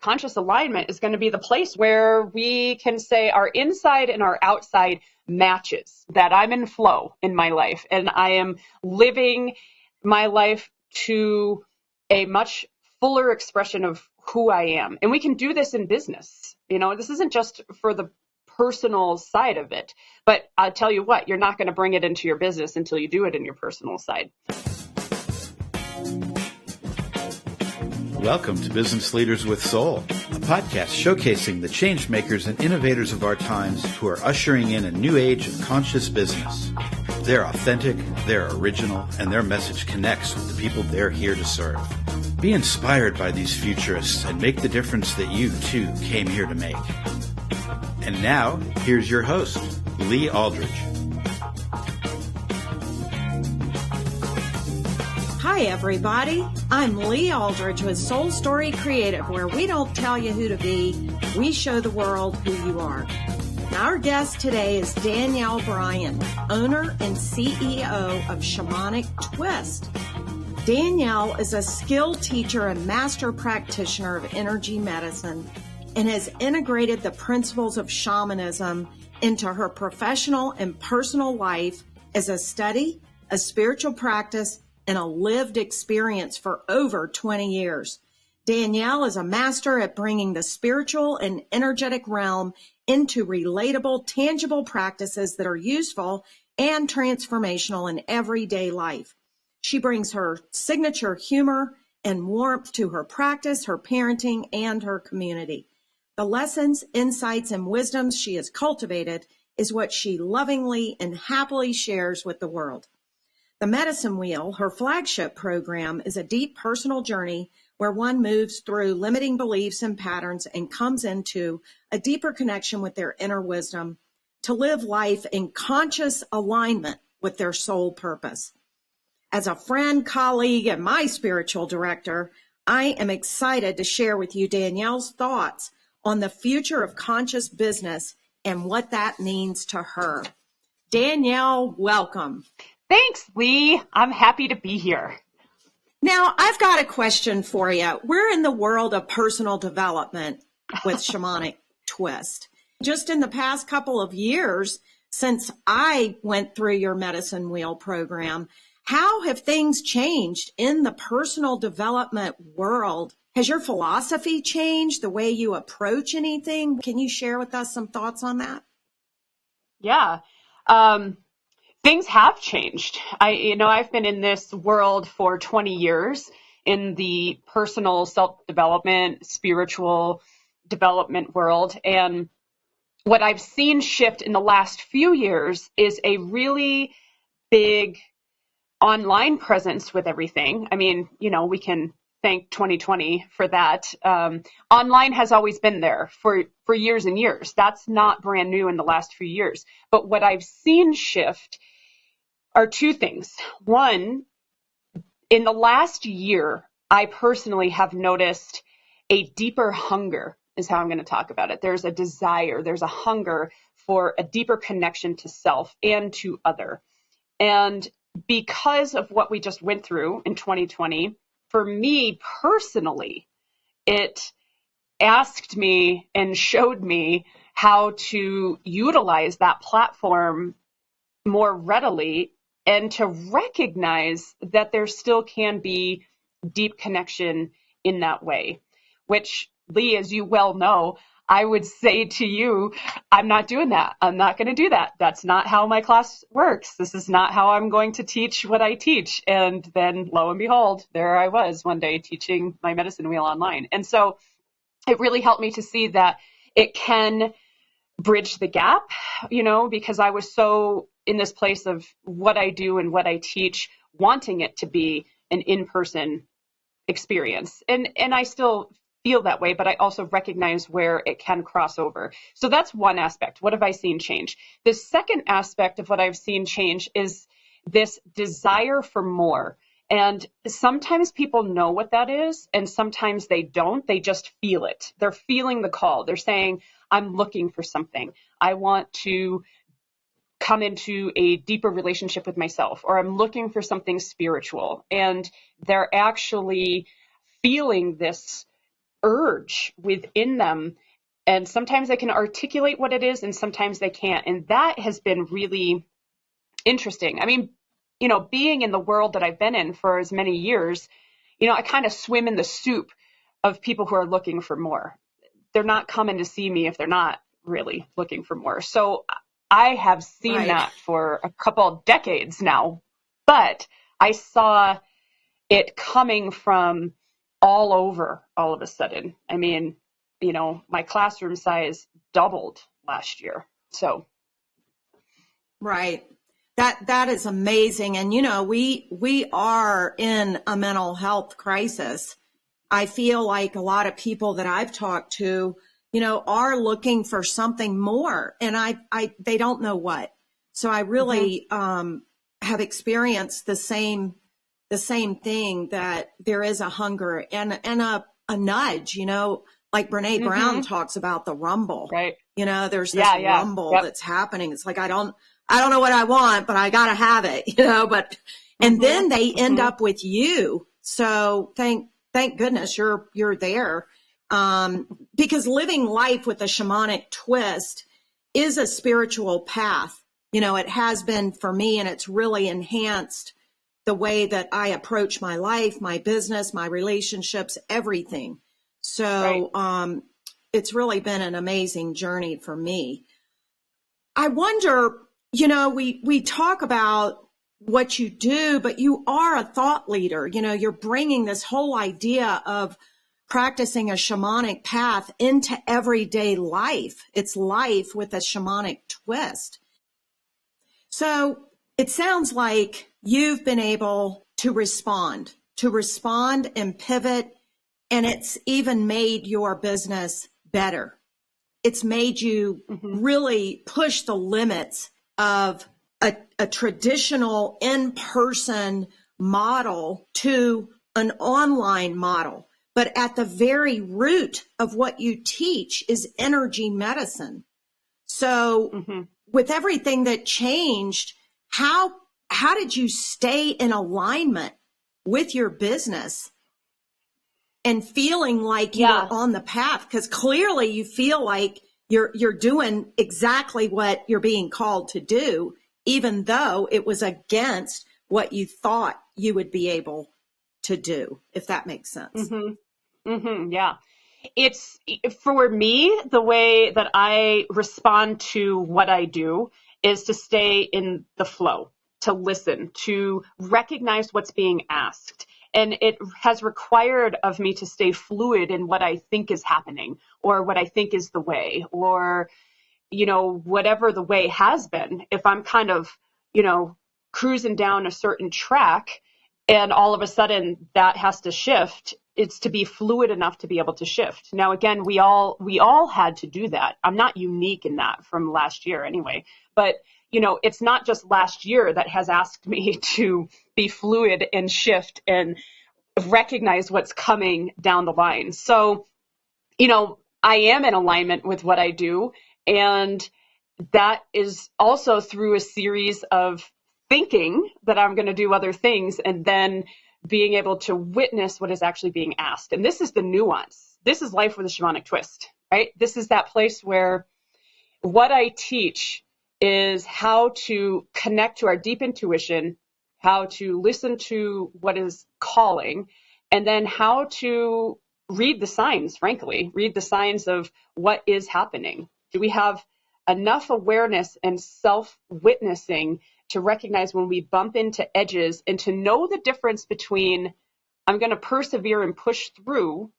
conscious alignment is going to be the place where we can say our inside and our outside matches, that I'm in flow in my life and I am living my life to a much fuller expression of who I am. And we can do this in business. This isn't just for the personal side of it, but I'll tell you what, you're not going to bring it into your business until you do it in your personal side. Welcome to Business Leaders with Soul, a podcast showcasing the change makers and innovators of our times who are ushering in a new age of conscious business. They're authentic, they're original, and their message connects with the people they're here to serve. Be inspired by these futurists and make the difference that you, too, came here to make. And now, here's your host, Lee Aldridge. Hi, everybody. I'm Lee Aldridge with Soul Story Creative, where we don't tell you who to be, we show the world who you are. Our guest today is Dannielle Bryan, owner and CEO of Shamanic Twist. Dannielle is a skilled teacher and master practitioner of energy medicine and has integrated the principles of shamanism into her professional and personal life as a study, a spiritual practice, and a lived experience for over 20 years. Dannielle is a master at bringing the spiritual and energetic realm into relatable, tangible practices that are useful and transformational in everyday life. She brings her signature humor and warmth to her practice, her parenting, and her community. The lessons, insights, and wisdoms she has cultivated is what she lovingly and happily shares with the world. The Medicine Wheel, her flagship program, is a deep personal journey where one moves through limiting beliefs and patterns and comes into a deeper connection with their inner wisdom to live life in conscious alignment with their soul purpose. As a friend, colleague, and my spiritual director, I am excited to share with you Dannielle's thoughts on the future of conscious business and what that means to her. Dannielle, welcome. Thanks, Lee. I'm happy to be here. Now, I've got a question for you. We're in the world of personal development with Shamanic Twist. Just in the past couple of years, since I went through your Medicine Wheel program, how have things changed in the personal development world? Has your philosophy changed, the way you approach anything? Can you share with us some thoughts on that? Yeah. Things have changed. I've been in this world for 20 years in the personal self-development, spiritual development world. And what I've seen shift in the last few years is a really big online presence with everything. I mean, we can thank 2020 for that. Online has always been there for years and years. That's not brand new in the last few years. But what I've seen shift are two things. One, in the last year, I personally have noticed a deeper hunger, is how I'm going to talk about it. There's a desire, there's a hunger for a deeper connection to self and to other. And because of what we just went through in 2020, for me personally, it asked me and showed me how to utilize that platform more readily and to recognize that there still can be deep connection in that way, which, Lee, as you well know, I would say to you, I'm not doing that. I'm not going to do that. That's not how my class works. This is not how I'm going to teach what I teach. And then lo and behold, there I was one day teaching my Medicine Wheel online. And so it really helped me to see that it can bridge the gap, because I was so in this place of what I do and what I teach, wanting it to be an in-person experience. And I still feel that way, but I also recognize where it can cross over. So that's one aspect. What have I seen change? The second aspect of what I've seen change is this desire for more. And sometimes people know what that is, and sometimes they don't. They just feel it. They're feeling the call. They're saying, I'm looking for something. I want to come into a deeper relationship with myself, or I'm looking for something spiritual. And they're actually feeling this urge within them. And sometimes they can articulate what it is and sometimes they can't. And that has been really interesting. I mean, being in the world that I've been in for as many years, I kind of swim in the soup of people who are looking for more. They're not coming to see me if they're not really looking for more. So I have seen that for a couple of decades now, but I saw it coming from all over all of a sudden. I mean, my classroom size doubled last year. So. Right. That is amazing. And, we are in a mental health crisis. I feel like a lot of people that I've talked to, are looking for something more, and they don't know what. So I really have experienced the same thing, that there is a hunger and a nudge, like Brene Brown talks about the rumble, right? There's this rumble that's happening. It's like, I don't know what I want, but I got to have it, and then they end up with you. So thank goodness you're there. Because living life with a shamanic twist is a spiritual path. It has been for me, and it's really enhanced the way that I approach my life, my business, my relationships, everything. So, it's really been an amazing journey for me. I wonder, we talk about what you do, but you are a thought leader. You're bringing this whole idea of practicing a shamanic path into everyday life. It's life with a shamanic twist. So it sounds like you've been able to respond and pivot, and it's even made your business better. It's made you really push the limits of a traditional in-person model to an online model. But at the very root of what you teach is energy medicine. So with everything that changed, how did you stay in alignment with your business and feeling like you're on the path? Because clearly you feel like you're doing exactly what you're being called to do, even though it was against what you thought you would be able to do, if that makes sense. Yeah. It's, for me, the way that I respond to what I do is to stay in the flow, to listen, to recognize what's being asked. And it has required of me to stay fluid in what I think is happening, or what I think is the way, or, whatever the way has been. If I'm kind of, cruising down a certain track and all of a sudden that has to shift, it's to be fluid enough to be able to shift. Now, again, we all had to do that. I'm not unique in that from last year anyway, but it's not just last year that has asked me to be fluid and shift and recognize what's coming down the line. So, I am in alignment with what I do. And that is also through a series of thinking that I'm going to do other things, and then being able to witness what is actually being asked. And this is the nuance. This is life with a shamanic twist, right? This is that place where what I teach is how to connect to our deep intuition, how to listen to what is calling, and then how to read the signs, frankly, read the signs of what is happening. Do we have enough awareness and self-witnessing to recognize when we bump into edges, and to know the difference between I'm going to persevere and push through,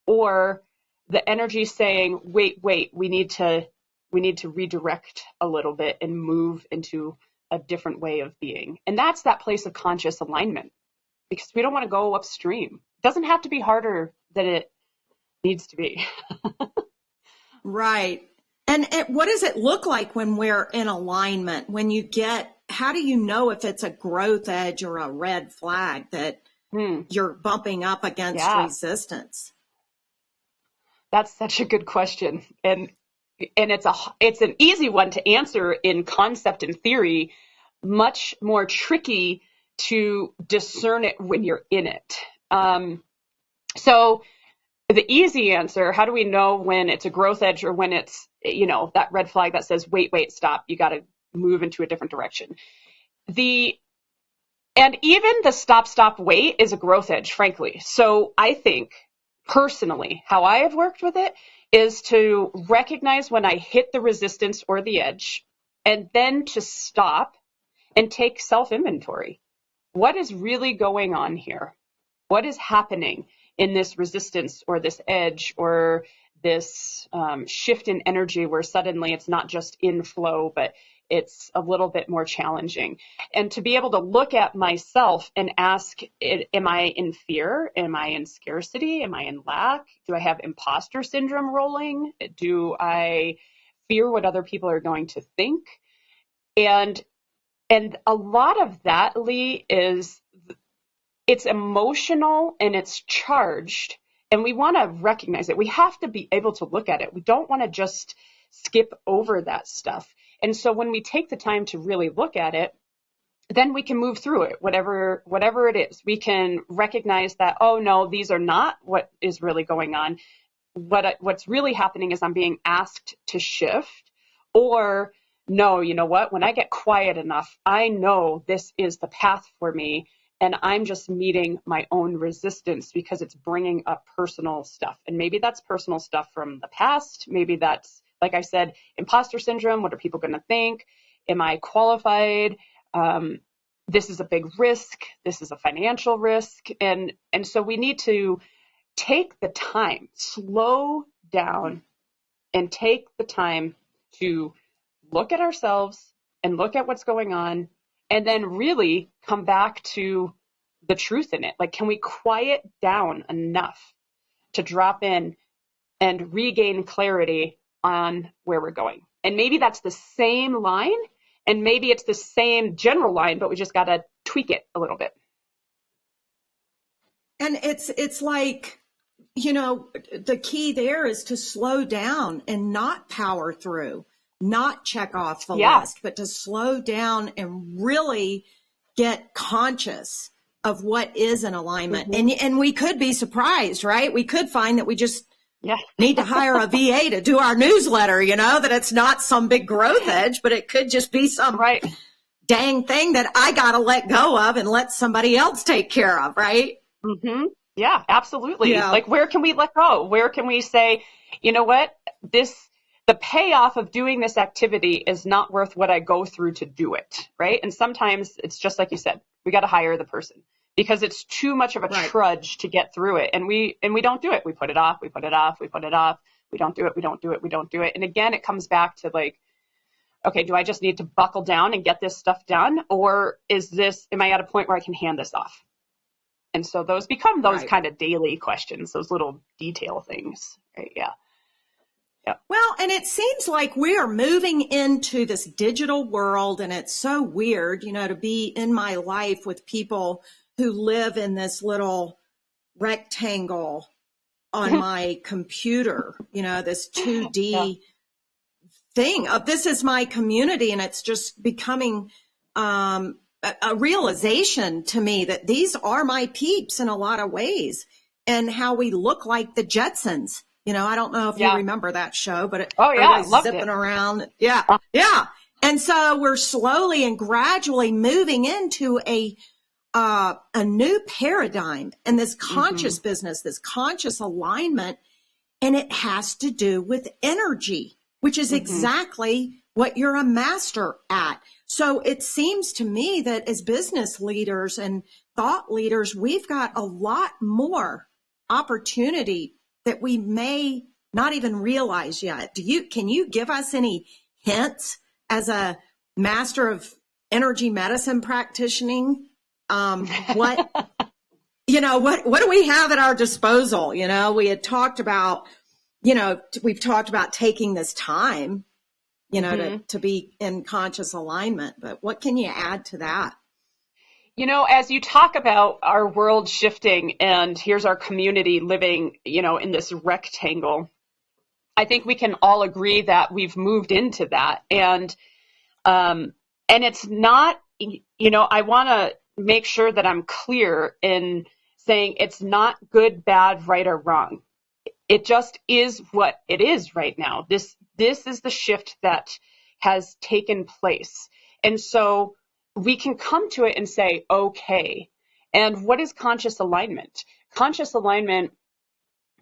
or the energy saying, wait, we need to redirect a little bit and move into a different way of being. And that's that place of conscious alignment, because we don't want to go upstream. It doesn't have to be harder than it needs to be. Right. And what does it look like when we're in alignment? How do you know if it's a growth edge or a red flag that you're bumping up against resistance? That's such a good question. And it's an easy one to answer in concept and theory, much more tricky to discern it when you're in it. So the easy answer, how do we know when it's a growth edge or when it's, that red flag that says, wait, stop, you got to move into a different direction. And even the stop, wait is a growth edge, frankly. So I think personally, how I have worked with it is to recognize when I hit the resistance or the edge, and then to stop and take self-inventory. What is really going on here? What is happening in this resistance or this edge or this shift in energy where suddenly it's not just in flow, but it's a little bit more challenging? And to be able to look at myself and ask, am I in fear? Am I in scarcity? Am I in lack? Do I have imposter syndrome rolling? Do I fear what other people are going to think? And a lot of that, Lee, it's emotional and it's charged, and we want to recognize it. We have to be able to look at it. We don't want to just skip over that stuff. And so when we take the time to really look at it, then we can move through it, whatever it is. We can recognize that, oh no, these are not what is really going on. What's really happening is I'm being asked to shift, or no, you know what? When I get quiet enough, I know this is the path for me, and I'm just meeting my own resistance because it's bringing up personal stuff. And maybe that's personal stuff from the past. Maybe that's, like I said, imposter syndrome. What are people going to think? Am I qualified? This is a big risk. This is a financial risk. And so we need to take the time, slow down, and take the time to look at ourselves and look at what's going on, and then really come back to the truth in it. Like, can we quiet down enough to drop in and regain clarity on where we're going? And maybe that's the same line, and maybe it's the same general line, but we just got to tweak it a little bit. And it's like, the key there is to slow down and not power through, not check off the list, but to slow down and really get conscious of what is in alignment. Mm-hmm. And we could be surprised, right? We could find that we just need to hire a VA to do our newsletter, that it's not some big growth edge, but it could just be some dang thing that I got to let go of and let somebody else take care of, right? Mm-hmm. Yeah, absolutely. Yeah. Like, where can we let go? Where can we say, you know what, the payoff of doing this activity is not worth what I go through to do it, right? And sometimes it's just like you said, we got to hire the person because it's too much of a trudge to get through it. And we don't do it. We put it off. We don't do it. And again, it comes back to like, okay, do I just need to buckle down and get this stuff done? Or am I at a point where I can hand this off? And so those become those kind of daily questions, those little detail things, right? Yeah. Yeah. Well, and it seems like we are moving into this digital world, and it's so weird, to be in my life with people who live in this little rectangle on my computer, this 2D thing of this is my community. And it's just becoming a realization to me that these are my peeps in a lot of ways, and how we look like the Jetsons. I don't know if you remember that show, but zipping around. Yeah. Yeah. And so we're slowly and gradually moving into a new paradigm and this conscious business, this conscious alignment. And it has to do with energy, which is exactly what you're a master at. So it seems to me that as business leaders and thought leaders, we've got a lot more opportunity that we may not even realize yet. Can you give us any hints as a master of energy medicine practitioner? What do we have at our disposal? We had talked about, we've talked about taking this time, to be in conscious alignment, but what can you add to that? As you talk about our world shifting and here's our community living, in this rectangle, I think we can all agree that we've moved into that. And it's not, I want to make sure that I'm clear in saying it's not good, bad, right, or wrong. It just is what it is right now. This is the shift that has taken place. And so we can come to it and say, okay. And what is conscious alignment? Conscious alignment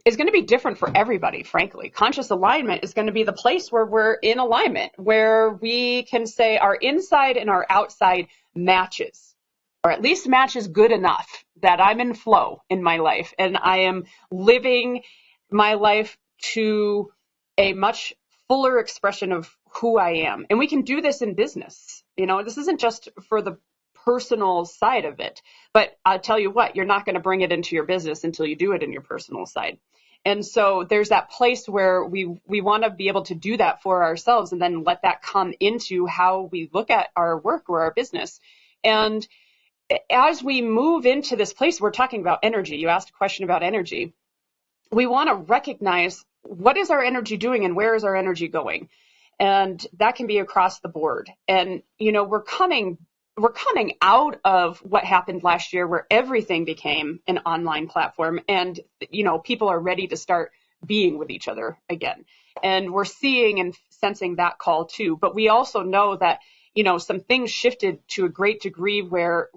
is going to be different for everybody, frankly. Conscious alignment is going to be the place where we're in alignment, where we can say our inside and our outside matches, or at least matches good enough that I'm in flow in my life and I am living my life to a much fuller expression of who I am. And we can do this in business. This isn't just for the personal side of it, but I'll tell you what, you're not going to bring it into your business until you do it in your personal side. And so there's that place where we want to be able to do that for ourselves and then let that come into how we look at our work or our business. And as we move into this place, we're talking about energy. You asked a question about energy. We want to recognize what is our energy doing and where is our energy going. And that can be across the board. And, we're coming out of what happened last year where everything became an online platform and, people are ready to start being with each other again. And we're seeing and sensing that call too. But we also know that, some things shifted to a great degree where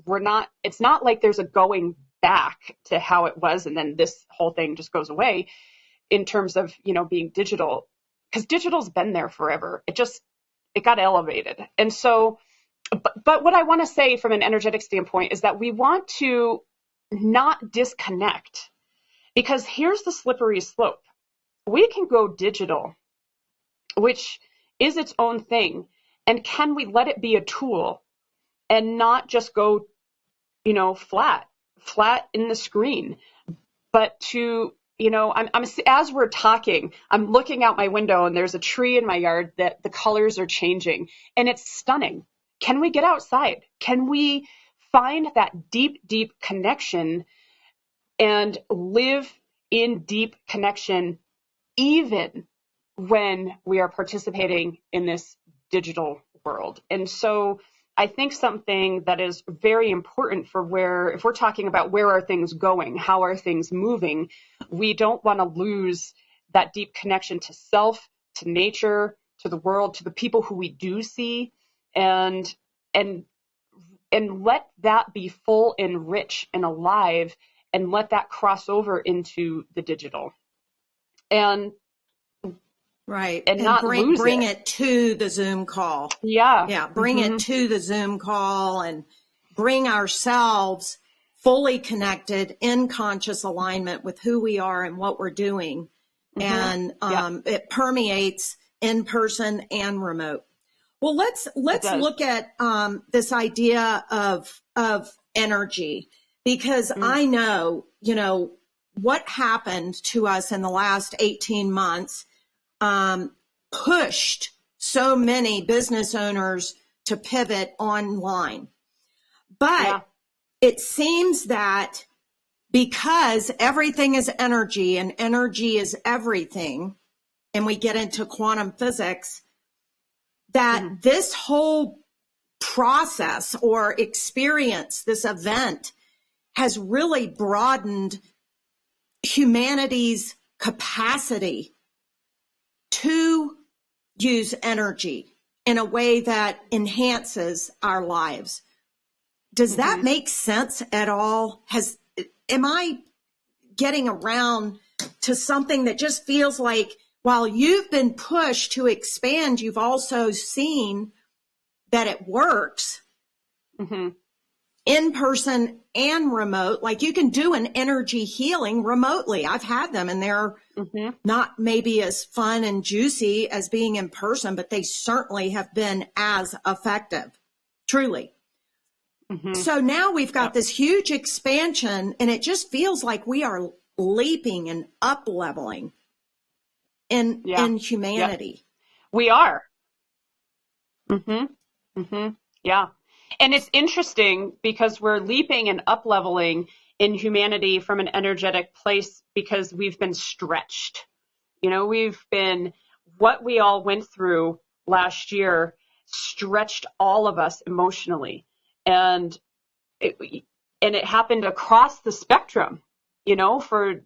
it's not like there's a going back to how it was and then this whole thing just goes away in terms of, being digital, because digital's been there forever. It got elevated. And so, but what I want to say from an energetic standpoint is that we want to not disconnect, because here's the slippery slope. We can go digital, which is its own thing. And can we let it be a tool and not just go, flat in the screen, but to, I'm as we're talking, I'm looking out my window and there's a tree in my yard that the colors are changing and it's stunning. Can we get outside? Can we find that deep, deep connection and live in deep connection even when we are participating in this digital world? And so I think something that is very important for if we're talking about where are things going, how are things moving, we don't want to lose that deep connection to self, to nature, to the world, to the people who we do see, and let that be full and rich and alive, and let that cross over into the digital. And right. And not bring it to the Zoom call. Yeah. Yeah. Bring it to the Zoom call and bring ourselves fully connected in conscious alignment with who we are and what we're doing. And it permeates in person and remote. Well, let's look at this idea of energy, because I know, what happened to us in the last 18 months pushed so many business owners to pivot online. But it seems that because everything is energy and energy is everything, and we get into quantum physics, that this whole process or experience, this event, has really broadened humanity's capacity to use energy in a way that enhances our lives. Does that make sense at all? Am I getting around to something that just feels like while you've been pushed to expand, you've also seen that it works in person and remote? Like you can do an energy healing remotely. I've had them and they're not maybe as fun and juicy as being in person, but they certainly have been as effective, truly. So now we've got this huge expansion, and it just feels like we are leaping and up leveling in humanity. We are. Yeah. And it's interesting because we're leaping and up leveling in humanity from an energetic place because we've been stretched. We've been, what we all went through last year stretched all of us emotionally. And it happened across the spectrum, for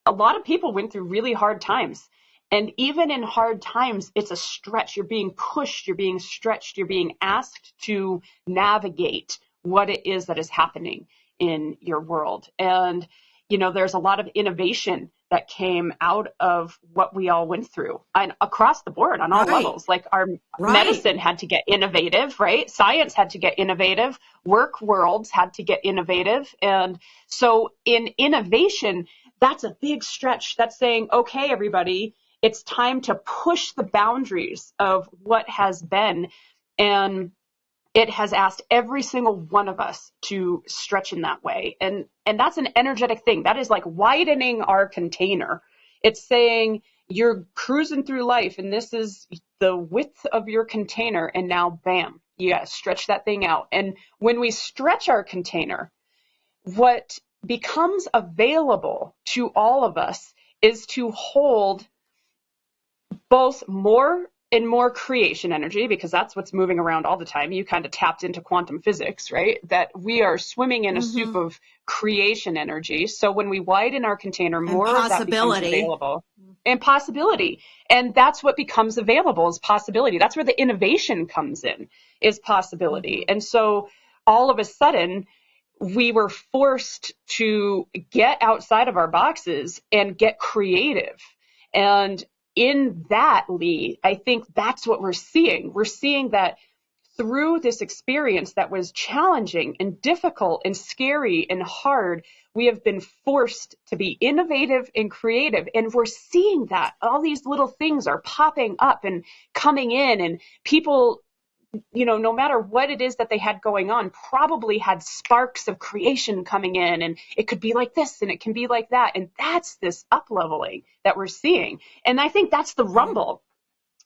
a lot of people went through really hard times. And even in hard times, it's a stretch. You're being pushed, you're being stretched, you're being asked to navigate what it is that is happening in your world. And, there's a lot of innovation that came out of what we all went through and across the board on all levels. Like our medicine had to get innovative, right? Science had to get innovative. Work worlds had to get innovative. And so in innovation, that's a big stretch. That's saying, okay, everybody, it's time to push the boundaries of what has been. And it has asked every single one of us to stretch in that way. And that's an energetic thing. That is like widening our container. It's saying you're cruising through life and this is the width of your container. And now, bam, you got to stretch that thing out. And when we stretch our container, what becomes available to all of us is to hold both more and more creation energy, because that's what's moving around all the time. You kind of tapped into quantum physics, right? That we are swimming in a soup of creation energy. So when we widen our container, more of that becomes available. And possibility. And that's what becomes available is possibility. That's where the innovation comes in, is possibility. And so all of a sudden, we were forced to get outside of our boxes and get creative. And in that, Lee, I think that's what we're seeing. We're seeing that through this experience that was challenging and difficult and scary and hard, we have been forced to be innovative and creative. And we're seeing that all these little things are popping up and coming in, and people, no matter what it is that they had going on, probably had sparks of creation coming in, and it could be like this and it can be like that. And that's this up-leveling that we're seeing. And I think that's the rumble,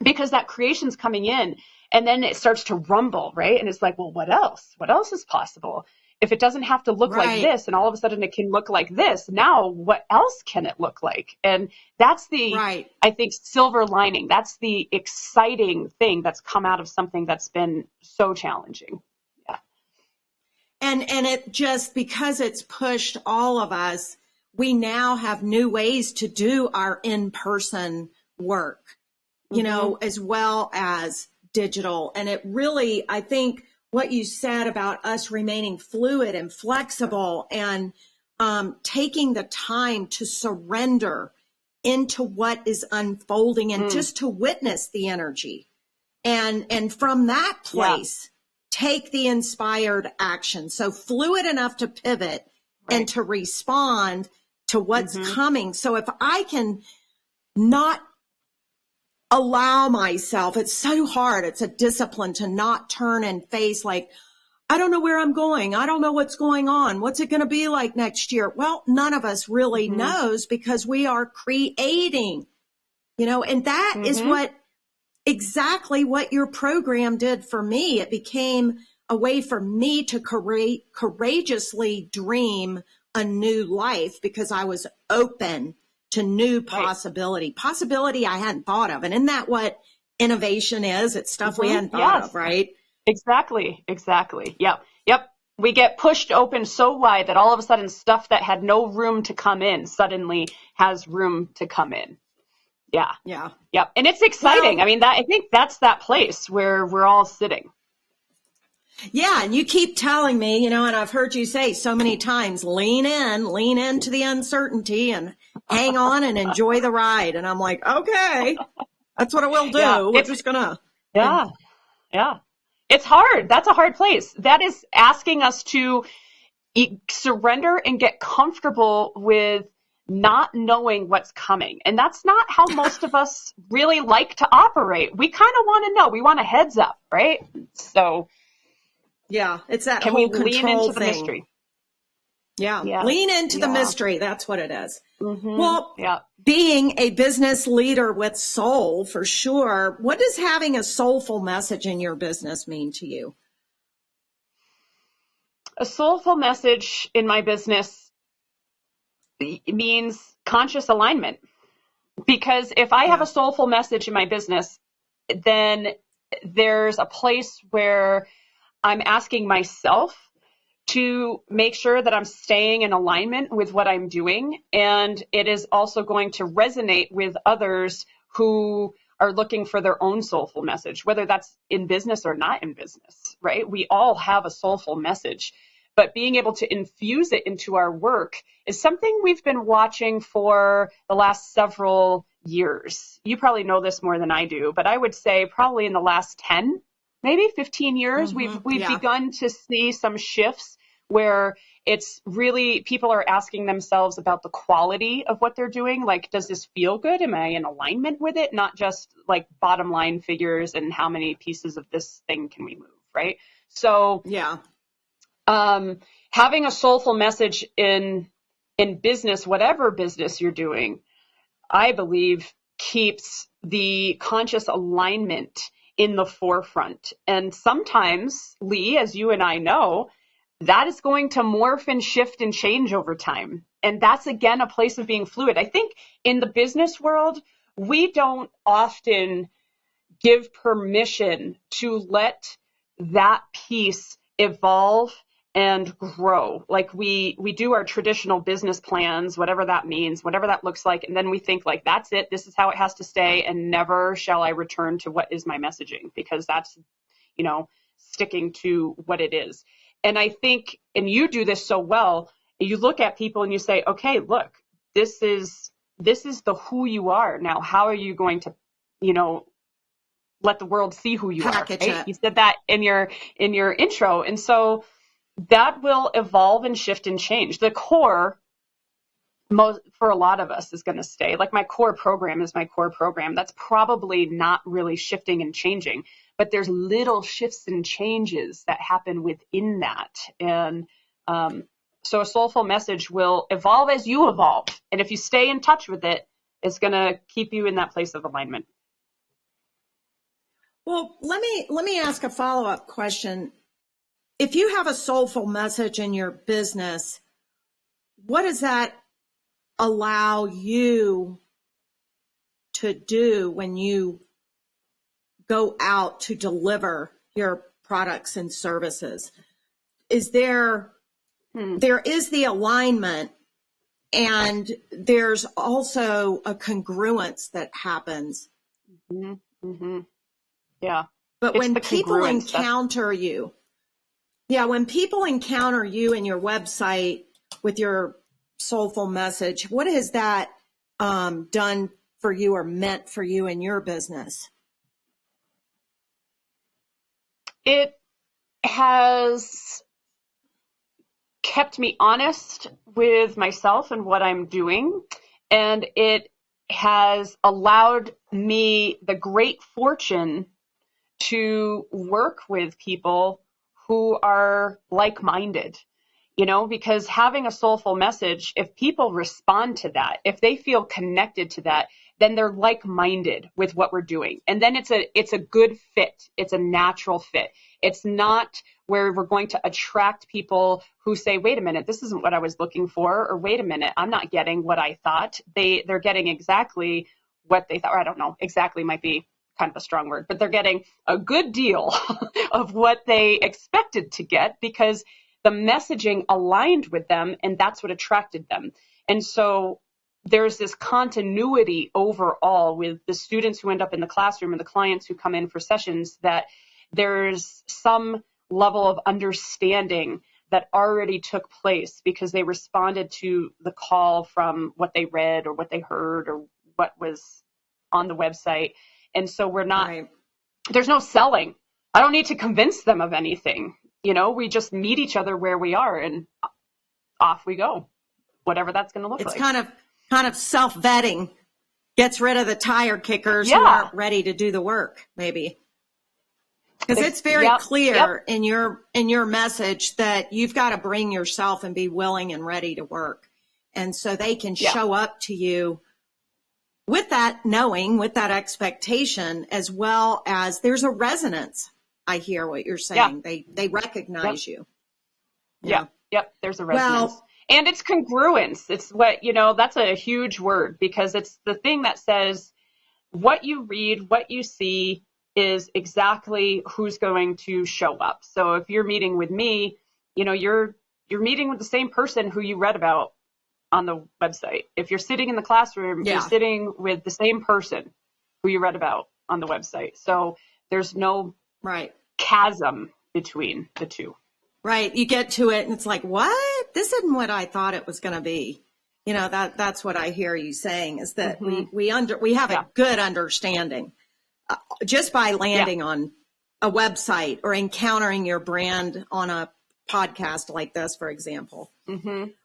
because that creation's coming in and then it starts to rumble, right? And it's like, well, what else? What else is possible? If it doesn't have to look like this and all of a sudden it can look like this, now what else can it look like? And that's the, I think, silver lining. That's the exciting thing that's come out of something that's been so challenging. Yeah. And it just, because it's pushed all of us, we now have new ways to do our in-person work, as well as digital. And it really, I think, what you said about us remaining fluid and flexible and taking the time to surrender into what is unfolding and just to witness the energy. And from that place, take the inspired action. So fluid enough to pivot and to respond to what's coming. So if I can not allow myself, it's so hard. It's a discipline to not turn and face like, I don't know where I'm going. I don't know what's going on. What's it going to be like next year? Well, none of us really knows, because we are creating, and that is exactly what your program did for me. It became a way for me to courageously dream a new life, because I was open to new possibility I hadn't thought of. And isn't that what innovation is? It's stuff we hadn't thought of, right? Exactly. Yep. We get pushed open so wide that all of a sudden stuff that had no room to come in suddenly has room to come in. Yeah. Yep. And it's exciting. Well, I think that's that place where we're all sitting. Yeah. And you keep telling me, and I've heard you say so many times, lean into the uncertainty and hang on and enjoy the ride. And I'm like, okay, that's what I will do. We're just going to. Yeah. It's hard. That's a hard place. That is asking us to surrender and get comfortable with not knowing what's coming. And that's not how most of us really like to operate. We kind of want to know. We want a heads up, right? So yeah, it's that can whole we lean control into the thing. mystery? Yeah. Lean into the mystery. That's what it is. Well, being a business leader with soul, for sure, what does having a soulful message in your business mean to you? A soulful message in my business means conscious alignment. Because if I have a soulful message in my business, then there's a place where I'm asking myself to make sure that I'm staying in alignment with what I'm doing. And it is also going to resonate with others who are looking for their own soulful message, whether that's in business or not in business, right? We all have a soulful message, but being able to infuse it into our work is something we've been watching for the last several years. You probably know this more than I do, but I would say probably in the last 10, maybe 15 years, we've begun to see some shifts where it's really people are asking themselves about the quality of what they're doing. Like, does this feel good? Am I in alignment with it? Not just like bottom line figures and how many pieces of this thing can we move, right? So having a soulful message in business, whatever business you're doing, I believe keeps the conscious alignment in the forefront. And sometimes, Lee, as you and I know, that is going to morph and shift and change over time. And that's, again, a place of being fluid. I think in the business world, we don't often give permission to let that piece evolve and grow. Like we do our traditional business plans, whatever that means, whatever that looks like. And then we think like, that's it. This is how it has to stay. And never shall I return to what is my messaging, because that's, sticking to what it is. And I think, and you do this so well, you look at people and you say, okay, look, this is the who you are. Now, how are you going to, let the world see who you are? Right? You said that in your intro. And so that will evolve and shift and change. The core, for a lot of us, is going to stay. Like my core program is my core program. That's probably not really shifting and changing, but there's little shifts and changes that happen within that. And so a soulful message will evolve as you evolve. And if you stay in touch with it, it's going to keep you in that place of alignment. Well, let me ask a follow-up question. If you have a soulful message in your business, what does that allow you to do when you go out to deliver your products and services? Is there is the alignment, and there's also a congruence that happens. Mm-hmm. Mm-hmm. Yeah. But when people encounter you, when people encounter you and your website with your soulful message, what has that done for you or meant for you in your business? It has kept me honest with myself and what I'm doing, and it has allowed me the great fortune to work with people who are like-minded, because having a soulful message, if people respond to that, if they feel connected to that, then they're like-minded with what we're doing. And then it's a good fit. It's a natural fit. It's not where we're going to attract people who say, wait a minute, this isn't what I was looking for, or wait a minute, I'm not getting what I thought. They're getting exactly what they thought, or I don't know, exactly might be kind of a strong word, but they're getting a good deal of what they expected to get because the messaging aligned with them, and that's what attracted them. And so there's this continuity overall with the students who end up in the classroom and the clients who come in for sessions, that there's some level of understanding that already took place because they responded to the call from what they read or what they heard or what was on the website. And so we're not, There's no selling. I don't need to convince them of anything. We just meet each other where we are and off we go, whatever that's going to look like. It's kind of self-vetting, gets rid of the tire kickers who aren't ready to do the work, maybe. Because it's very clear in your message that you've got to bring yourself and be willing and ready to work. And so they can show up to you with that knowing, with that expectation, as well as there's a resonance. I hear what you're saying. Yeah. They recognize you. Yeah. Yep. There's a resonance. Well, and it's congruence. It's what, that's a huge word because it's the thing that says what you read, what you see is exactly who's going to show up. So if you're meeting with me, you're you're meeting with the same person who you read about on the website. If you're sitting in the classroom, you're sitting with the same person who you read about on the website. So there's no chasm between the two. Right. You get to it and it's like, what? This isn't what I thought it was going to be. You know, that's what I hear you saying, is that we have a good understanding just by landing on a website or encountering your brand on a podcast like this, for example.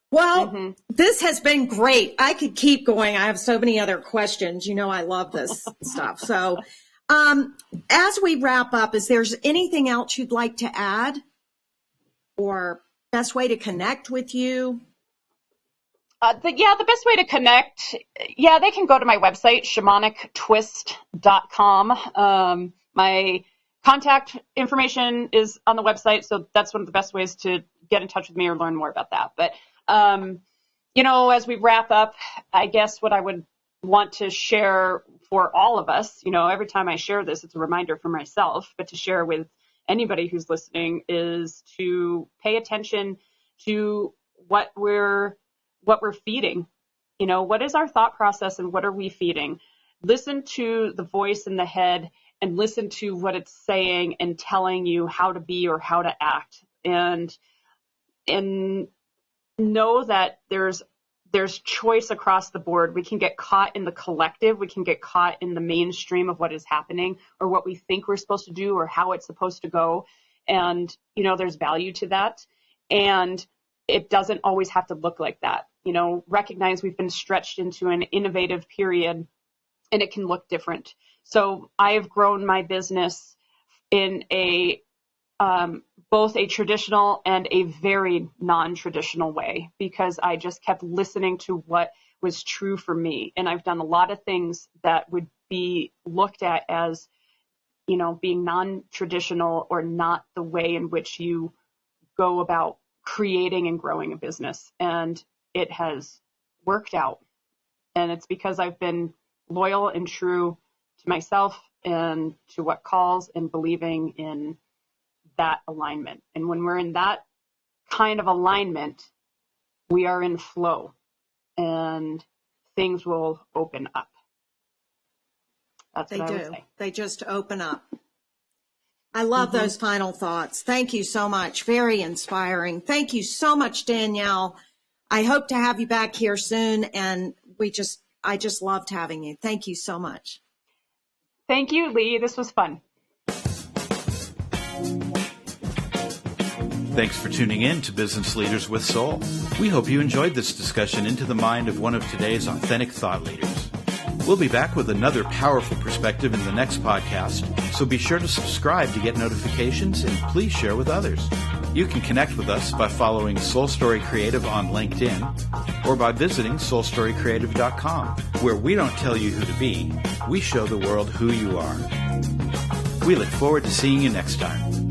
Well, this has been great. I could keep going. I have so many other questions. You know, I love this stuff. So as we wrap up, is there anything else you'd like to add, or best way to connect with you? The best way to connect, they can go to my website, shamanictwist.com. My contact information is on the website, so that's one of the best ways to get in touch with me or learn more about that. But, as we wrap up, I guess what I would want to share for all of us, every time I share this, it's a reminder for myself, but to share with anybody who's listening, is to pay attention to what we're feeding. What is our thought process and what are we feeding? Listen to the voice in the head and listen to what it's saying and telling you how to be or how to act. And know that there's choice across the board. We can get caught in the collective. We can get caught in the mainstream of what is happening or what we think we're supposed to do or how it's supposed to go. And, there's value to that. And it doesn't always have to look like that. Recognize we've been stretched into an innovative period and it can look different. So I have grown my business in both a traditional and a very non-traditional way, because I just kept listening to what was true for me. And I've done a lot of things that would be looked at as, being non-traditional or not the way in which you go about creating and growing a business. And it has worked out. And it's because I've been loyal and true to myself and to what calls, and believing in that alignment. And when we're in that kind of alignment, we are in flow and things will open up. That's what I would say. They just open up. I love those final thoughts. Thank you so much. Very inspiring. Thank you so much, Dannielle. I hope to have you back here soon. And I just loved having you. Thank you so much. Thank you, Lee. This was fun. Thanks for tuning in to Business Leaders with Soul. We hope you enjoyed this discussion into the mind of one of today's authentic thought leaders. We'll be back with another powerful perspective in the next podcast, so be sure to subscribe to get notifications and please share with others. You can connect with us by following Soul Story Creative on LinkedIn or by visiting soulstorycreative.com, where we don't tell you who to be, we show the world who you are. We look forward to seeing you next time.